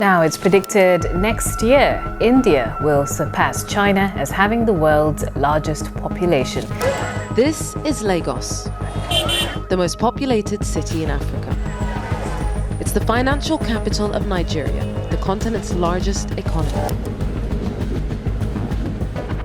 Now, it's predicted next year, India will surpass China as having the world's largest population. This is Lagos, the most populated city in Africa. It's the financial capital of Nigeria, the continent's largest economy.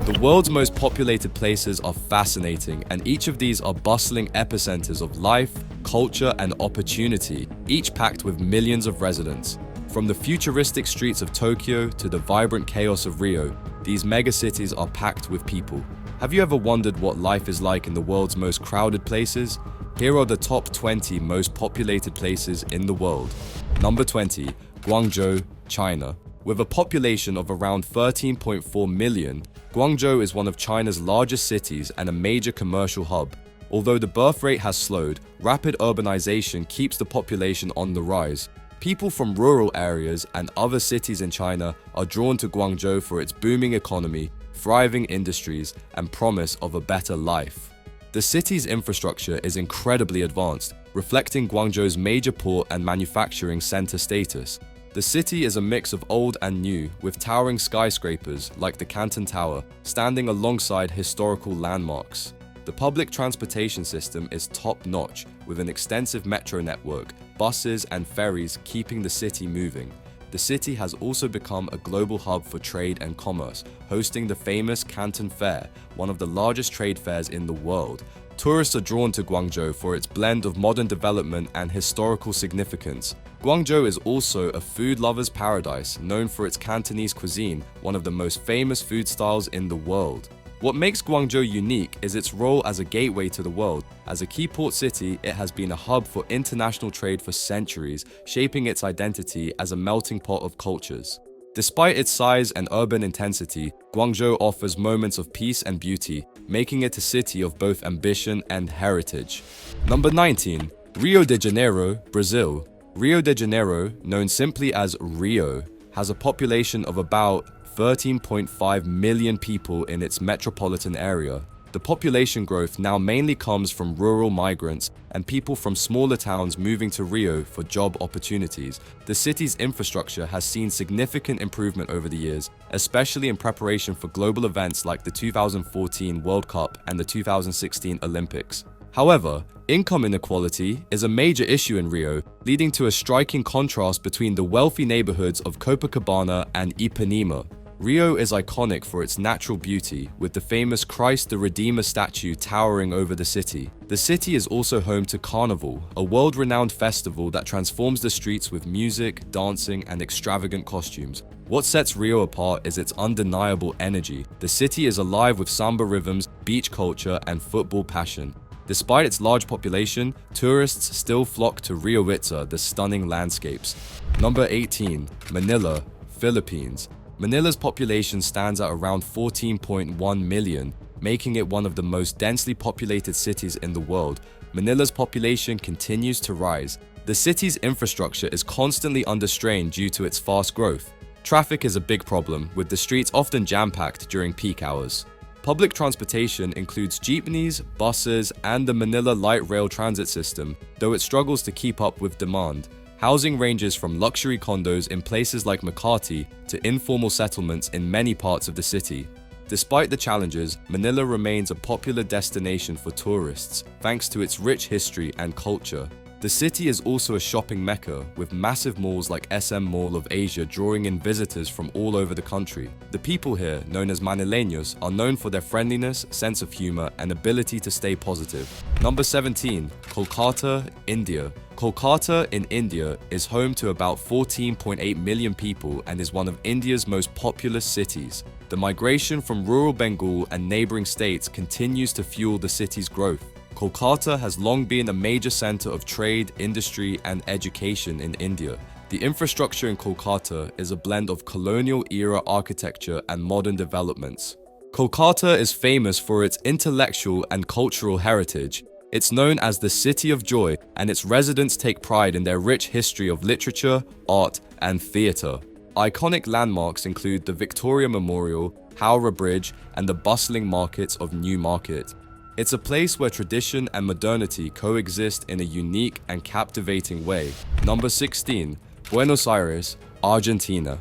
The world's most populated places are fascinating, and each of these are bustling epicenters of life, culture, and opportunity, each packed with millions of residents. From the futuristic streets of Tokyo to the vibrant chaos of Rio, these megacities are packed with people. Have you ever wondered what life is like in the world's most crowded places? Here are the top 20 most populated places in the world. Number 20, Guangzhou, China. With a population of around 13.4 million, Guangzhou is one of China's largest cities and a major commercial hub. Although the birth rate has slowed, rapid urbanization keeps the population on the rise. People from rural areas and other cities in China are drawn to Guangzhou for its booming economy, thriving industries, and promise of a better life. The city's infrastructure is incredibly advanced, reflecting Guangzhou's major port and manufacturing center status. The city is a mix of old and new, with towering skyscrapers like the Canton Tower standing alongside historical landmarks. The public transportation system is top-notch, with an extensive metro network, buses and ferries keeping the city moving. The city has also become a global hub for trade and commerce, hosting the famous Canton Fair, one of the largest trade fairs in the world. Tourists are drawn to Guangzhou for its blend of modern development and historical significance. Guangzhou is also a food lover's paradise, known for its Cantonese cuisine, one of the most famous food styles in the world. What makes Guangzhou unique is its role as a gateway to the world. As a key port city, it has been a hub for international trade for centuries, shaping its identity as a melting pot of cultures. Despite its size and urban intensity, Guangzhou offers moments of peace and beauty, making it a city of both ambition and heritage. Number 19. Rio de Janeiro, Brazil. Rio de Janeiro, known simply as Rio, has a population of about 13.5 million people in its metropolitan area. The population growth now mainly comes from rural migrants and people from smaller towns moving to Rio for job opportunities. The city's infrastructure has seen significant improvement over the years, especially in preparation for global events like the 2014 World Cup and the 2016 Olympics. However, income inequality is a major issue in Rio, leading to a striking contrast between the wealthy neighborhoods of Copacabana and Ipanema. Rio is iconic for its natural beauty, with the famous Christ the Redeemer statue towering over the city. The city is also home to Carnival, a world-renowned festival that transforms the streets with music, dancing, and extravagant costumes. What sets Rio apart is its undeniable energy. The city is alive with samba rhythms, beach culture, and football passion. Despite its large population, tourists still flock to Rio Itza, the stunning landscapes. Number 18. Manila, Philippines. Manila's population stands at around 14.1 million, making it one of the most densely populated cities in the world. Manila's population continues to rise. The city's infrastructure is constantly under strain due to its fast growth. Traffic is a big problem, with the streets often jam-packed during peak hours. Public transportation includes jeepneys, buses, and the Manila Light Rail Transit System, though it struggles to keep up with demand. Housing ranges from luxury condos in places like Makati to informal settlements in many parts of the city. Despite the challenges, Manila remains a popular destination for tourists, thanks to its rich history and culture. The city is also a shopping mecca, with massive malls like SM Mall of Asia drawing in visitors from all over the country. The people here, known as Manileños, are known for their friendliness, sense of humor, and ability to stay positive. Number 17. Kolkata, India. Kolkata in India is home to about 14.8 million people and is one of India's most populous cities. The migration from rural Bengal and neighboring states continues to fuel the city's growth. Kolkata has long been a major center of trade, industry, and education in India. The infrastructure in Kolkata is a blend of colonial-era architecture and modern developments. Kolkata is famous for its intellectual and cultural heritage. It's known as the City of Joy, and its residents take pride in their rich history of literature, art, and theatre. Iconic landmarks include the Victoria Memorial, Howrah Bridge, and the bustling markets of New Market. It's a place where tradition and modernity coexist in a unique and captivating way. Number 16. Buenos Aires, Argentina.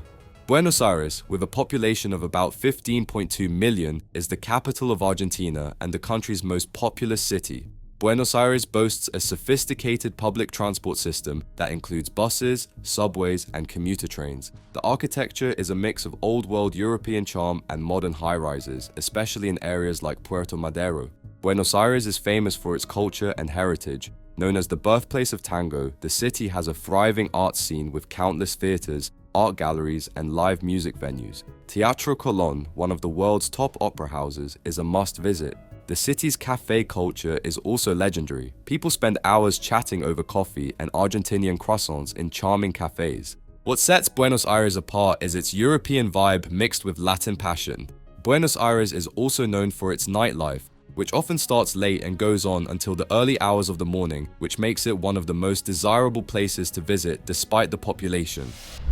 Buenos Aires, with a population of about 15.2 million, is the capital of Argentina and the country's most populous city. Buenos Aires boasts a sophisticated public transport system that includes buses, subways, and commuter trains. The architecture is a mix of old-world European charm and modern high-rises, especially in areas like Puerto Madero. Buenos Aires is famous for its culture and heritage. Known as the birthplace of tango, the city has a thriving art scene with countless theaters, art galleries, and live music venues. Teatro Colón, one of the world's top opera houses, is a must-visit. The city's cafe culture is also legendary. People spend hours chatting over coffee and Argentinian croissants in charming cafes. What sets Buenos Aires apart is its European vibe mixed with Latin passion. Buenos Aires is also known for its nightlife, which often starts late and goes on until the early hours of the morning, which makes it one of the most desirable places to visit despite the population.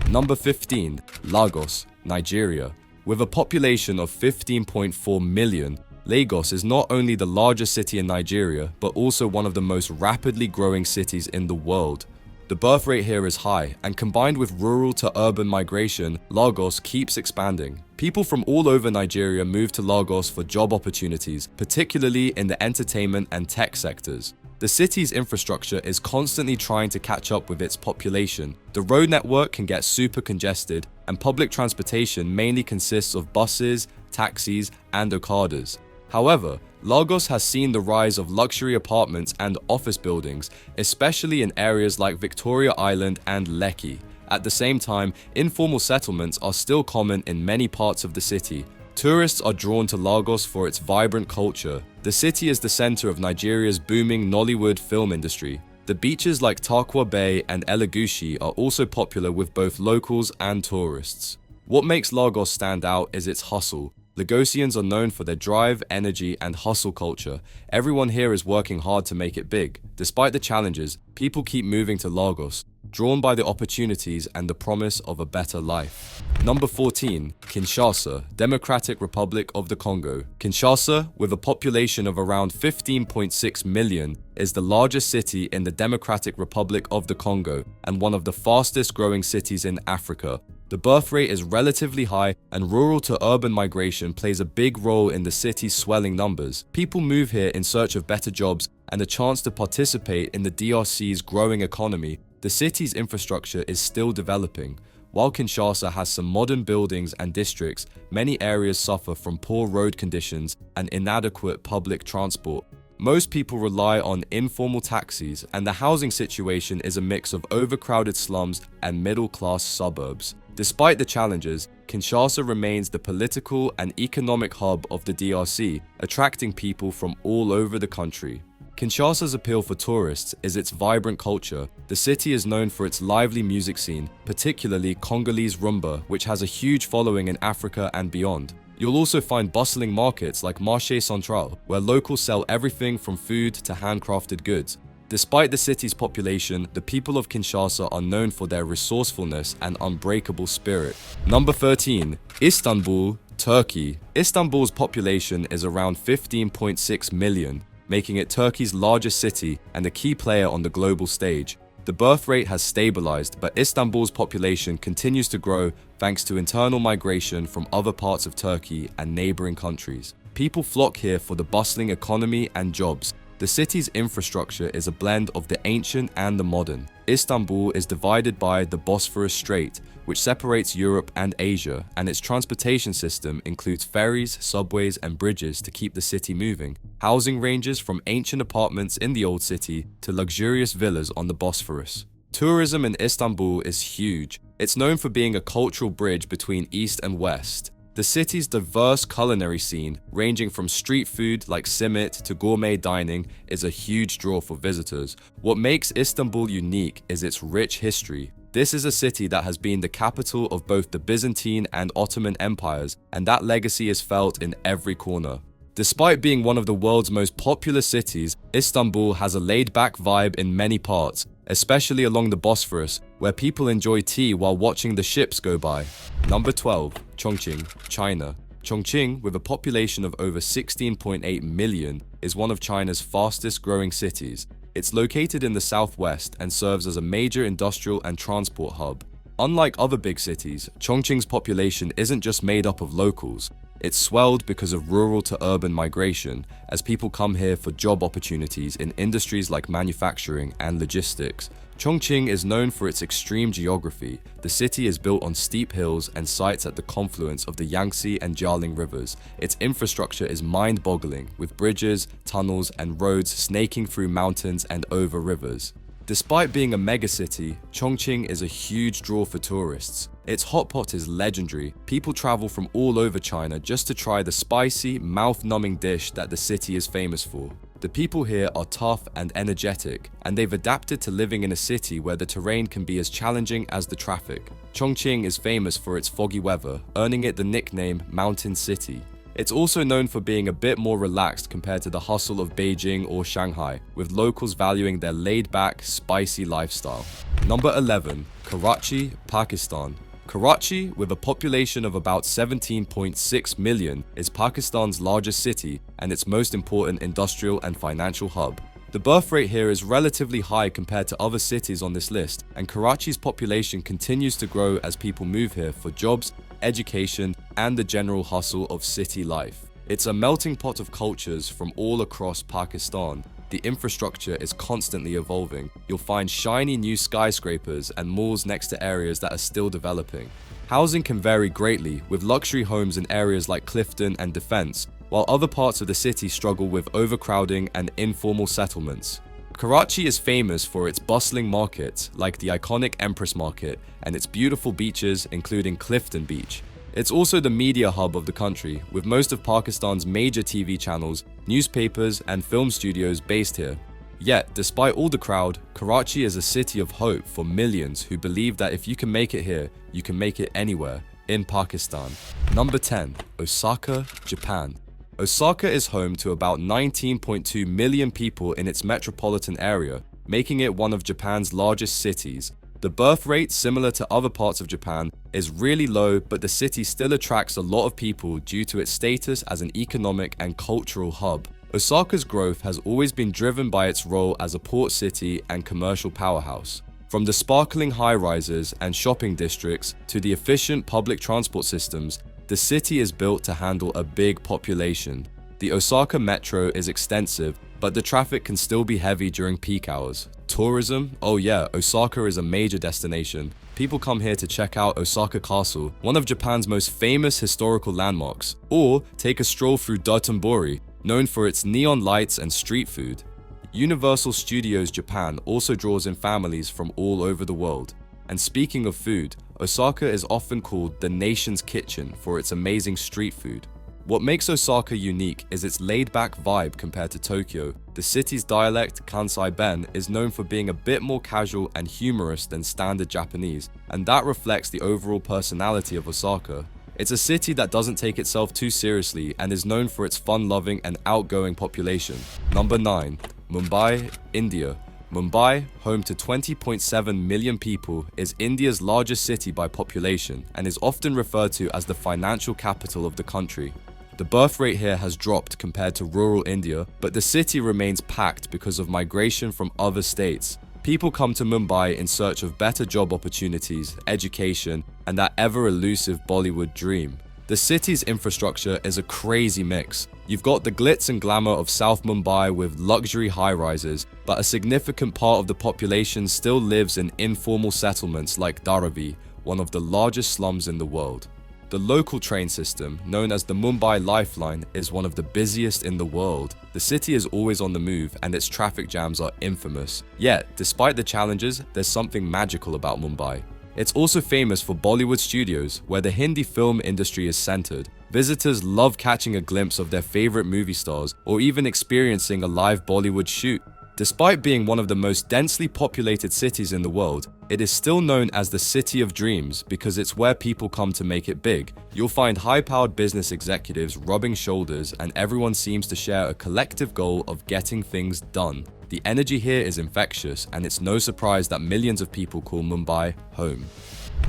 Number 15. Lagos, Nigeria. With a population of 15.4 million, Lagos is not only the largest city in Nigeria, but also one of the most rapidly growing cities in the world. The birth rate here is high, and combined with rural to urban migration, Lagos keeps expanding. People from all over Nigeria move to Lagos for job opportunities, particularly in the entertainment and tech sectors. The city's infrastructure is constantly trying to catch up with its population. The road network can get super congested, and public transportation mainly consists of buses, taxis, and okadas. However, Lagos has seen the rise of luxury apartments and office buildings, especially in areas like Victoria Island and Lekki. At the same time, informal settlements are still common in many parts of the city. Tourists are drawn to Lagos for its vibrant culture. The city is the center of Nigeria's booming Nollywood film industry. The beaches like Tarkwa Bay and Elegushi are also popular with both locals and tourists. What makes Lagos stand out is its hustle. Lagosians are known for their drive, energy, and hustle culture. Everyone here is working hard to make it big. Despite the challenges, people keep moving to Lagos, drawn by the opportunities and the promise of a better life. Number 14. Kinshasa, Democratic Republic of the Congo. Kinshasa, with a population of around 15.6 million, is the largest city in the Democratic Republic of the Congo and one of the fastest growing cities in Africa. The birth rate is relatively high, and rural to urban migration plays a big role in the city's swelling numbers. People move here in search of better jobs and a chance to participate in the DRC's growing economy. The city's infrastructure is still developing. While Kinshasa has some modern buildings and districts, many areas suffer from poor road conditions and inadequate public transport. Most people rely on informal taxis, and the housing situation is a mix of overcrowded slums and middle-class suburbs. Despite the challenges, Kinshasa remains the political and economic hub of the DRC, attracting people from all over the country. Kinshasa's appeal for tourists is its vibrant culture. The city is known for its lively music scene, particularly Congolese rumba, which has a huge following in Africa and beyond. You'll also find bustling markets like Marché Central, where locals sell everything from food to handcrafted goods. Despite the city's population, the people of Kinshasa are known for their resourcefulness and unbreakable spirit. Number 13. Istanbul, Turkey. Istanbul's population is around 15.6 million, making it Turkey's largest city and a key player on the global stage. The birth rate has stabilized, but Istanbul's population continues to grow thanks to internal migration from other parts of Turkey and neighboring countries. People flock here for the bustling economy and jobs. The city's infrastructure is a blend of the ancient and the modern. Istanbul is divided by the Bosphorus Strait, which separates Europe and Asia, and its transportation system includes ferries, subways, and bridges to keep the city moving. Housing ranges from ancient apartments in the old city to luxurious villas on the Bosphorus. Tourism in Istanbul is huge. It's known for being a cultural bridge between East and West. The city's diverse culinary scene, ranging from street food like simit to gourmet dining, is a huge draw for visitors. What makes Istanbul unique is its rich history. This is a city that has been the capital of both the Byzantine and Ottoman empires, and that legacy is felt in every corner. Despite being one of the world's most popular cities, Istanbul has a laid-back vibe in many parts, especially along the Bosphorus, where people enjoy tea while watching the ships go by. Number 12. Chongqing, China. Chongqing, with a population of over 16.8 million, is one of China's fastest growing cities. It's located in the southwest and serves as a major industrial and transport hub. Unlike other big cities, Chongqing's population isn't just made up of locals. It's swelled because of rural to urban migration, as people come here for job opportunities in industries like manufacturing and logistics. Chongqing is known for its extreme geography. The city is built on steep hills and sites at the confluence of the Yangtze and Jialing rivers. Its infrastructure is mind-boggling, with bridges, tunnels, and roads snaking through mountains and over rivers. Despite being a megacity, Chongqing is a huge draw for tourists. Its hot pot is legendary. People travel from all over China just to try the spicy, mouth-numbing dish that the city is famous for. The people here are tough and energetic, and they've adapted to living in a city where the terrain can be as challenging as the traffic. Chongqing is famous for its foggy weather, earning it the nickname Mountain City. It's also known for being a bit more relaxed compared to the hustle of Beijing or Shanghai, with locals valuing their laid-back, spicy lifestyle. Number 11. Karachi, Pakistan. Karachi, with a population of about 17.6 million, is Pakistan's largest city and its most important industrial and financial hub. The birth rate here is relatively high compared to other cities on this list, and Karachi's population continues to grow as people move here for jobs, education, and the general hustle of city life. It's a melting pot of cultures from all across Pakistan. The infrastructure is constantly evolving. You'll find shiny new skyscrapers and malls next to areas that are still developing. Housing can vary greatly, with luxury homes in areas like Clifton and Defence, while other parts of the city struggle with overcrowding and informal settlements. Karachi is famous for its bustling markets, like the iconic Empress Market, and its beautiful beaches, including Clifton Beach. It's also the media hub of the country, with most of Pakistan's major TV channels, newspapers, and film studios based here. Yet, despite all the crowd, Karachi is a city of hope for millions who believe that if you can make it here, you can make it anywhere in Pakistan. Number 10. Osaka, Japan. Osaka is home to about 19.2 million people in its metropolitan area, making it one of Japan's largest cities. The birth rate, similar to other parts of Japan, is really low, but the city still attracts a lot of people due to its status as an economic and cultural hub. Osaka's growth has always been driven by its role as a port city and commercial powerhouse. From the sparkling high-rises and shopping districts to the efficient public transport systems, the city is built to handle a big population. The Osaka metro is extensive, but the traffic can still be heavy during peak hours. Tourism? Oh yeah, Osaka is a major destination. People come here to check out Osaka Castle, one of Japan's most famous historical landmarks, or take a stroll through Dotonbori, known for its neon lights and street food. Universal Studios Japan also draws in families from all over the world. And speaking of food, Osaka is often called the nation's kitchen for its amazing street food. What makes Osaka unique is its laid-back vibe compared to Tokyo. The city's dialect, Kansai Ben, is known for being a bit more casual and humorous than standard Japanese, and that reflects the overall personality of Osaka. It's a city that doesn't take itself too seriously and is known for its fun-loving and outgoing population. Number 9. Mumbai, India. Mumbai, home to 20.7 million people, is India's largest city by population and is often referred to as the financial capital of the country. The birth rate here has dropped compared to rural India, but the city remains packed because of migration from other states. People come to Mumbai in search of better job opportunities, education, and that ever-elusive Bollywood dream. The city's infrastructure is a crazy mix. You've got the glitz and glamour of South Mumbai with luxury high-rises, but a significant part of the population still lives in informal settlements like Dharavi, one of the largest slums in the world. The local train system, known as the Mumbai Lifeline, is one of the busiest in the world. The city is always on the move and its traffic jams are infamous. Yet, despite the challenges, there's something magical about Mumbai. It's also famous for Bollywood studios, where the Hindi film industry is centered. Visitors love catching a glimpse of their favorite movie stars or even experiencing a live Bollywood shoot. Despite being one of the most densely populated cities in the world, it is still known as the City of Dreams because it's where people come to make it big. You'll find high-powered business executives rubbing shoulders, and everyone seems to share a collective goal of getting things done. The energy here is infectious, and it's no surprise that millions of people call Mumbai home.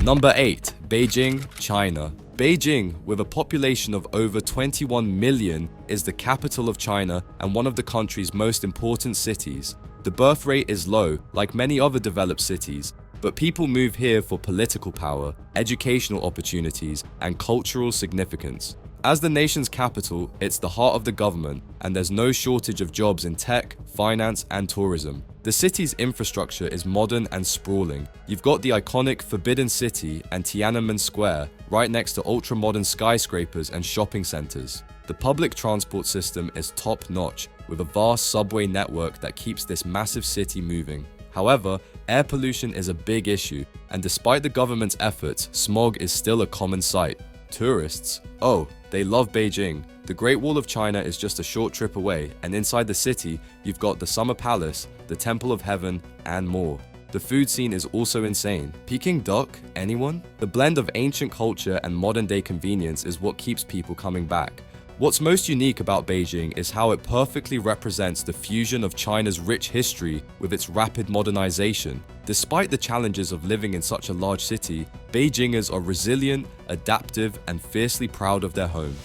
Number 8. Beijing, China. Beijing, with a population of over 21 million, is the capital of China and one of the country's most important cities. The birth rate is low, like many other developed cities, but people move here for political power, educational opportunities, and cultural significance. As the nation's capital, it's the heart of the government, and there's no shortage of jobs in tech, finance, and tourism. The city's infrastructure is modern and sprawling. You've got the iconic Forbidden City and Tiananmen Square right next to ultra-modern skyscrapers and shopping centers. The public transport system is top-notch, with a vast subway network that keeps this massive city moving. However, air pollution is a big issue, and despite the government's efforts, smog is still a common sight. Tourists, oh, they love Beijing. The Great Wall of China is just a short trip away, and inside the city, you've got the Summer Palace, the Temple of Heaven, and more. The food scene is also insane. Peking duck, anyone? The blend of ancient culture and modern-day convenience is what keeps people coming back. What's most unique about Beijing is how it perfectly represents the fusion of China's rich history with its rapid modernization. Despite the challenges of living in such a large city, Beijingers are resilient, adaptive, and fiercely proud of their home.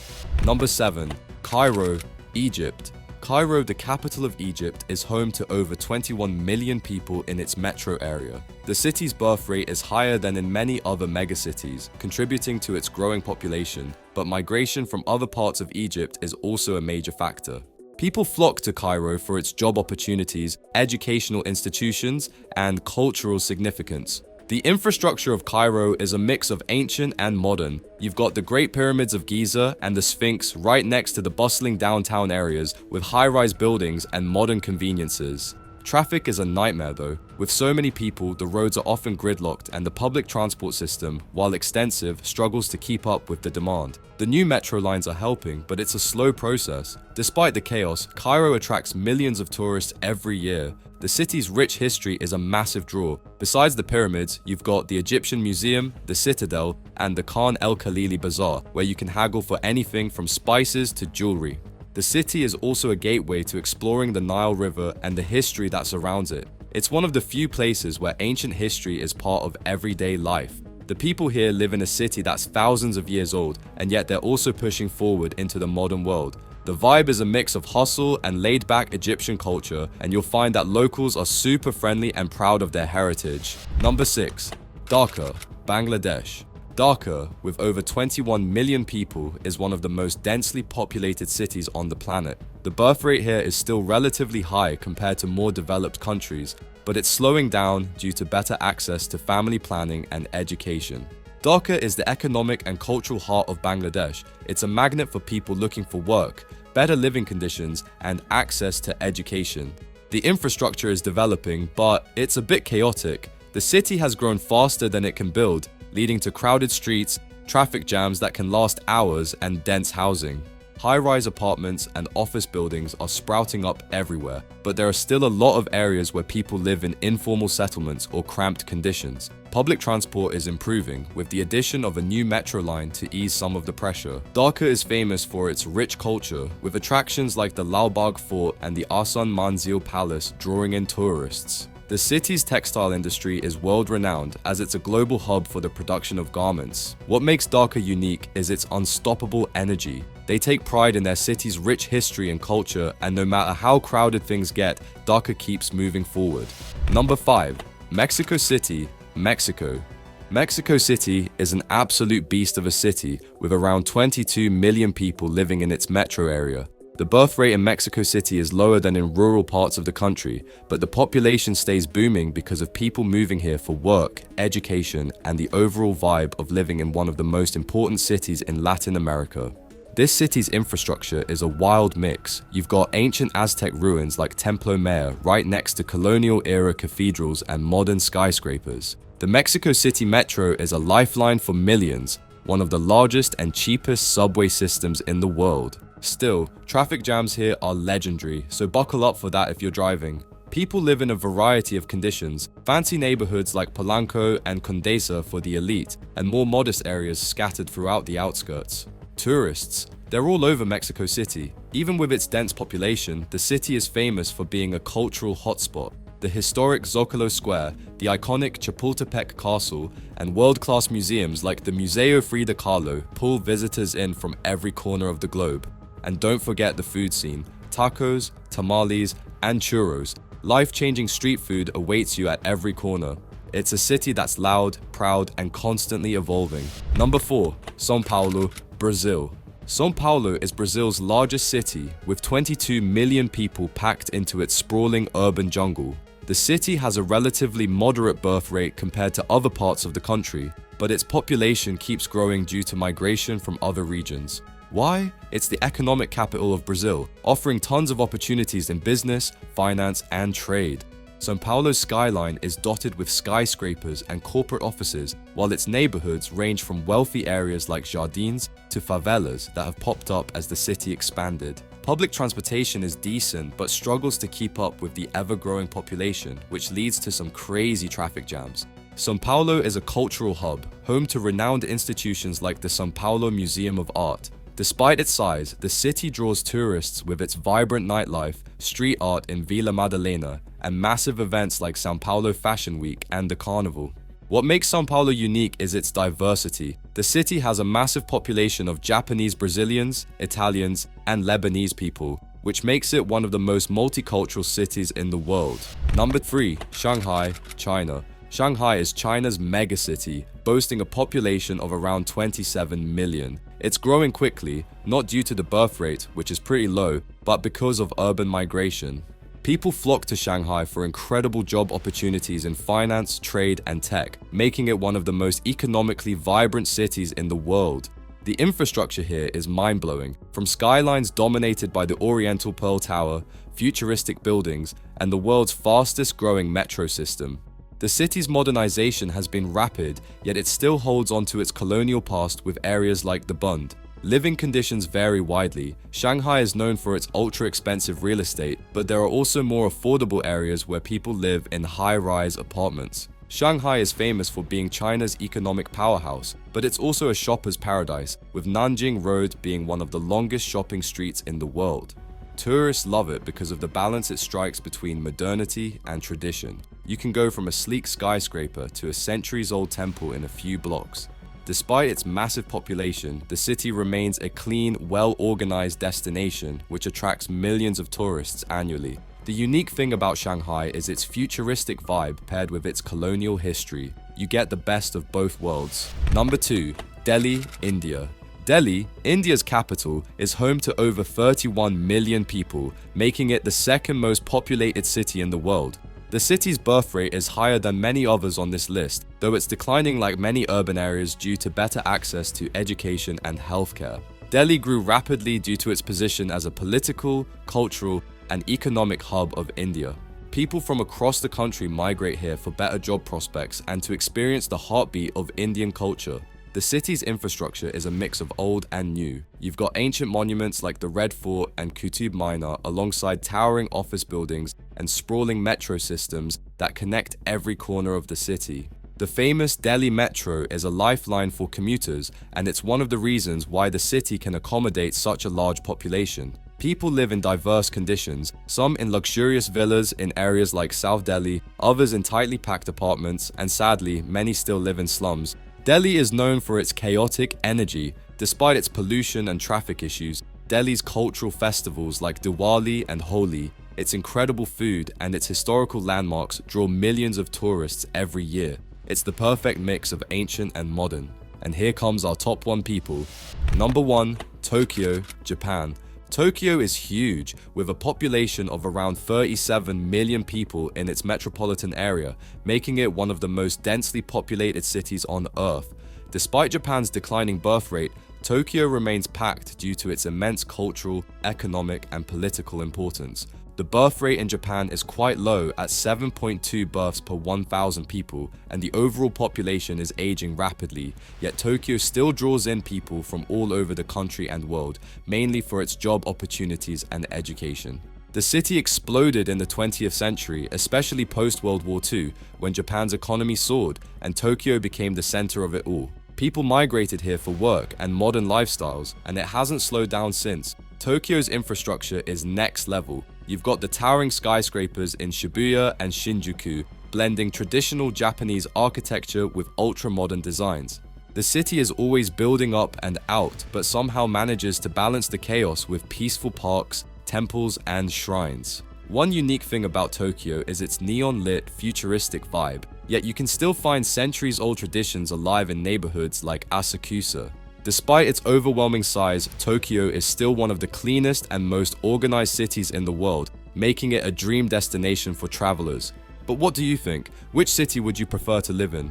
Number 7. Cairo, Egypt. Cairo, the capital of Egypt, is home to over 21 million people in its metro area. The city's birth rate is higher than in many other megacities, contributing to its growing population, but migration from other parts of Egypt is also a major factor. People flock to Cairo for its job opportunities, educational institutions, and cultural significance. The infrastructure of Cairo is a mix of ancient and modern. You've got the Great Pyramids of Giza and the Sphinx right next to the bustling downtown areas with high-rise buildings and modern conveniences. Traffic is a nightmare though. With so many people, the roads are often gridlocked and the public transport system, while extensive, struggles to keep up with the demand. The new metro lines are helping, but it's a slow process. Despite the chaos, Cairo attracts millions of tourists every year. The city's rich history is a massive draw. Besides the pyramids, you've got the Egyptian Museum, the Citadel, and the Khan el-Khalili Bazaar, where you can haggle for anything from spices to jewelry. The city is also a gateway to exploring the Nile River and the history that surrounds it. It's one of the few places where ancient history is part of everyday life. The people here live in a city that's thousands of years old, and yet they're also pushing forward into the modern world. The vibe is a mix of hustle and laid-back Egyptian culture, and you'll find that locals are super friendly and proud of their heritage. Number 6. Dhaka, Bangladesh. Dhaka, with over 21 million people, is one of the most densely populated cities on the planet. The birth rate here is still relatively high compared to more developed countries, but it's slowing down due to better access to family planning and education. Dhaka is the economic and cultural heart of Bangladesh. It's a magnet for people looking for work, better living conditions, and access to education. The infrastructure is developing, but it's a bit chaotic. The city has grown faster than it can build, leading to crowded streets, traffic jams that can last hours, and dense housing. High-rise apartments and office buildings are sprouting up everywhere, but there are still a lot of areas where people live in informal settlements or cramped conditions. Public transport is improving, with the addition of a new metro line to ease some of the pressure. Dhaka is famous for its rich culture, with attractions like the Lal Bagh Fort and the Ahsan Manzil Palace drawing in tourists. The city's textile industry is world-renowned as it's a global hub for the production of garments. What makes Dhaka unique is its unstoppable energy. They take pride in their city's rich history and culture, and no matter how crowded things get, Dhaka keeps moving forward. Number 5. Mexico City, Mexico. Mexico City is an absolute beast of a city with around 22 million people living in its metro area. The birth rate in Mexico City is lower than in rural parts of the country, but the population stays booming because of people moving here for work, education, and the overall vibe of living in one of the most important cities in Latin America. This city's infrastructure is a wild mix. You've got ancient Aztec ruins like Templo Mayor right next to colonial-era cathedrals and modern skyscrapers. The Mexico City Metro is a lifeline for millions, one of the largest and cheapest subway systems in the world. Still, traffic jams here are legendary, so buckle up for that if you're driving. People live in a variety of conditions, fancy neighborhoods like Polanco and Condesa for the elite, and more modest areas scattered throughout the outskirts. Tourists, they're all over Mexico City. Even with its dense population, the city is famous for being a cultural hotspot. The historic Zocalo Square, the iconic Chapultepec Castle, and world-class museums like the Museo Frida Kahlo pull visitors in from every corner of the globe. And don't forget the food scene. Tacos, tamales, and churros. Life-changing street food awaits you at every corner. It's a city that's loud, proud, and constantly evolving. Number 4. São Paulo, Brazil. São Paulo is Brazil's largest city, with 22 million people packed into its sprawling urban jungle. The city has a relatively moderate birth rate compared to other parts of the country, but its population keeps growing due to migration from other regions. Why? It's the economic capital of Brazil, offering tons of opportunities in business, finance, and trade. São Paulo's skyline is dotted with skyscrapers and corporate offices, while its neighborhoods range from wealthy areas like Jardins to favelas that have popped up as the city expanded. Public transportation is decent but struggles to keep up with the ever-growing population, which leads to some crazy traffic jams. São Paulo is a cultural hub, home to renowned institutions like the São Paulo Museum of Art. Despite its size, the city draws tourists with its vibrant nightlife, street art in Vila Madalena, and massive events like São Paulo Fashion Week and the Carnival. What makes São Paulo unique is its diversity. The city has a massive population of Japanese Brazilians, Italians, and Lebanese people, which makes it one of the most multicultural cities in the world. Number 3. Shanghai, China. Shanghai is China's megacity, boasting a population of around 27 million. It's growing quickly, not due to the birth rate, which is pretty low, but because of urban migration. People flock to Shanghai for incredible job opportunities in finance, trade, and tech, making it one of the most economically vibrant cities in the world. The infrastructure here is mind-blowing, from skylines dominated by the Oriental Pearl Tower, futuristic buildings, and the world's fastest-growing metro system. The city's modernization has been rapid, yet it still holds onto its colonial past with areas like the Bund. Living conditions vary widely. Shanghai is known for its ultra-expensive real estate, but there are also more affordable areas where people live in high-rise apartments. Shanghai is famous for being China's economic powerhouse, but it's also a shopper's paradise, with Nanjing Road being one of the longest shopping streets in the world. Tourists love it because of the balance it strikes between modernity and tradition. You can go from a sleek skyscraper to a centuries-old temple in a few blocks. Despite its massive population, the city remains a clean, well-organized destination which attracts millions of tourists annually. The unique thing about Shanghai is its futuristic vibe paired with its colonial history. You get the best of both worlds. Number 2. Delhi, India. Delhi, India's capital, is home to over 31 million people, making it the second most populated city in the world. The city's birth rate is higher than many others on this list, though it's declining like many urban areas due to better access to education and healthcare. Delhi grew rapidly due to its position as a political, cultural, and economic hub of India. People from across the country migrate here for better job prospects and to experience the heartbeat of Indian culture. The city's infrastructure is a mix of old and new. You've got ancient monuments like the Red Fort and Qutub Minar alongside towering office buildings and sprawling metro systems that connect every corner of the city. The famous Delhi Metro is a lifeline for commuters, and it's one of the reasons why the city can accommodate such a large population. People live in diverse conditions, some in luxurious villas in areas like South Delhi, others in tightly packed apartments, and sadly, many still live in slums. Delhi is known for its chaotic energy. Despite its pollution and traffic issues, Delhi's cultural festivals like Diwali and Holi, its incredible food, and its historical landmarks draw millions of tourists every year. It's the perfect mix of ancient and modern. And here comes our top 1 people. Number 1, Tokyo, Japan. Tokyo is huge, with a population of around 37 million people in its metropolitan area, making it one of the most densely populated cities on Earth. Despite Japan's declining birth rate, Tokyo remains packed due to its immense cultural, economic, and political importance. The birth rate in Japan is quite low at 7.2 births per 1,000 people, and the overall population is aging rapidly, yet Tokyo still draws in people from all over the country and world, mainly for its job opportunities and education. The city exploded in the 20th century, especially post-World War II, when Japan's economy soared and Tokyo became the center of it all. People migrated here for work and modern lifestyles, and it hasn't slowed down since. Tokyo's infrastructure is next level. You've got the towering skyscrapers in Shibuya and Shinjuku, blending traditional Japanese architecture with ultra-modern designs. The city is always building up and out, but somehow manages to balance the chaos with peaceful parks, temples, and shrines. One unique thing about Tokyo is its neon-lit, futuristic vibe. Yet you can still find centuries-old traditions alive in neighborhoods like Asakusa. Despite its overwhelming size, Tokyo is still one of the cleanest and most organized cities in the world, making it a dream destination for travelers. But what do you think? Which city would you prefer to live in?